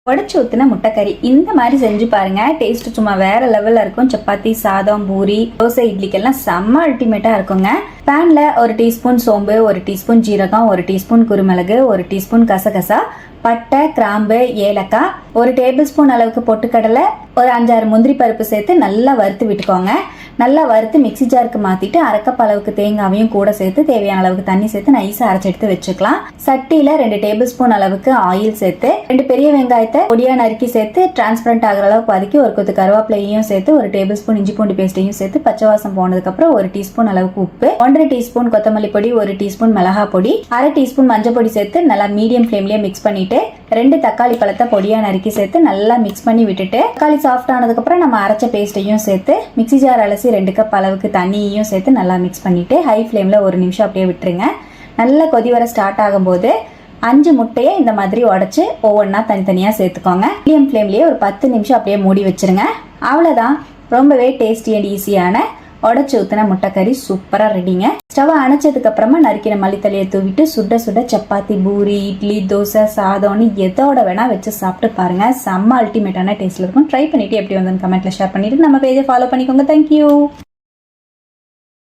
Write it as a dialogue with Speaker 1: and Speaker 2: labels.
Speaker 1: உடச்சி ஊற்றின முட்டைக்கறி இந்த மாதிரி செஞ்சு பாருங்க. டேஸ்ட் சும்மா வேற லெவல்ல இருக்கும். சப்பாத்தி, சாதம், பூரி, தோசை, இட்லிக்கெல்லாம் செம்ம அல்டிமேட்டா இருக்குங்க. பேன்ல 1 டீஸ்பூன் சோம்பு, 1 டீஸ்பூன் ஜீரகம், 1 டீஸ்பூன் குருமிளகு, 1 டீஸ்பூன் கசகசா, பட்டை, கிராம்பு, ஏலக்காய், 1 டேபிள் ஸ்பூன் அளவுக்கு பொட்டுக்கடலை, ஒரு 5-6 முந்திரி பருப்பு சேர்த்து நல்லா வறுத்து விட்டுக்கோங்க. நல்லா வறுத்து மிக்சி ஜாருக்கு மாத்திட்டு 1/2 கப் அளவுக்கு தேங்காவையும் கூட சேர்த்து தேவையான அளவுக்கு தண்ணி சேர்த்து நைஸா அரைச்சு எடுத்து வச்சுக்கலாம். சட்டியில 2 டேபிள் ஸ்பூன் அளவுக்கு ஆயில் சேர்த்து 2 பெரிய வெங்காயத்தை பொடியா நறுக்கி சேர்த்து டிரான்ஸ்பரண்ட் ஆகிற அளவுக்கு வதக்கி 1 கொத்து கருவேப்பிலையும் சேர்த்து 1 டேபிள் ஸ்பூன் இஞ்சி பூண்டு பேஸ்ட்டையும் சேர்த்து பச்சை வாசம் போனதுக்கு அப்புறம் 1 டீஸ்பூன் அளவுக்கு உப்பு, 1/2 டீஸ்பூன் கொத்தமல்லி பொடி, 1 டீஸ்பூன் மிளகா பொடி, 1/2 டீஸ்பூன் மஞ்சள் பொடி சேர்த்து நல்லா மீடியம் ஃப்ளேம்லயே மிக்ஸ் பண்ணிட்டு 2 தக்காளி பழத்தை பொடியா நறுக்கி சேர்த்து நல்லா மிக்ஸ் பண்ணி விட்டுட்டு தக்காளி சாஃப்ட் ஆனதுக்கு அப்புறம் நம்ம அரைச்ச பேஸ்ட்டையும் சேர்த்து மிக்சி ஜார் அலசி 2 கப் அளவுக்கு தண்ணியையும் சேர்த்து நல்லா மிக்ஸ் பண்ணிட்டு ஹை ஃப்ளேம்ல 1 நிமிஷம் அப்படியே விட்டுருங்க. நல்லா கொதி வர ஸ்டார்ட் ஆகும்போது 5 முட்டையை இந்த மாதிரி உடைச்சு ஒவ்வொன்றா தனித்தனியா சேர்த்துக்கோங்க. மீடியம் ஃப்ளேம்லயே ஒரு 10 நிமிஷம் அப்படியே மூடி வச்சிருங்க. அவ்வளவுதான், ரொம்பவே டேஸ்டி அண்ட் ஈஸியான உடச்சி ஊத்தின முட்டைக்கறி சூப்பரா ரெடிங்க. ஸ்டவ் அணைச்சதுக்கு அப்புறமா நறுக்கிற மல்லித்தலையை தூவிட்டு சுட சுட சப்பாத்தி, பூரி, இட்லி, தோசை, சாதம்னு எதோட வேணா வச்சு சாப்பிட்டு பாருங்க. செம்ம அல்டிமேட்டான டேஸ்ட்ல இருக்கும். ட்ரை பண்ணிட்டு எப்படி வந்து கமெண்ட்ல ஷேர் பண்ணிட்டு நம்ம பேஜை ஃபாலோ பண்ணிக்கோங்க. தேங்க்யூ.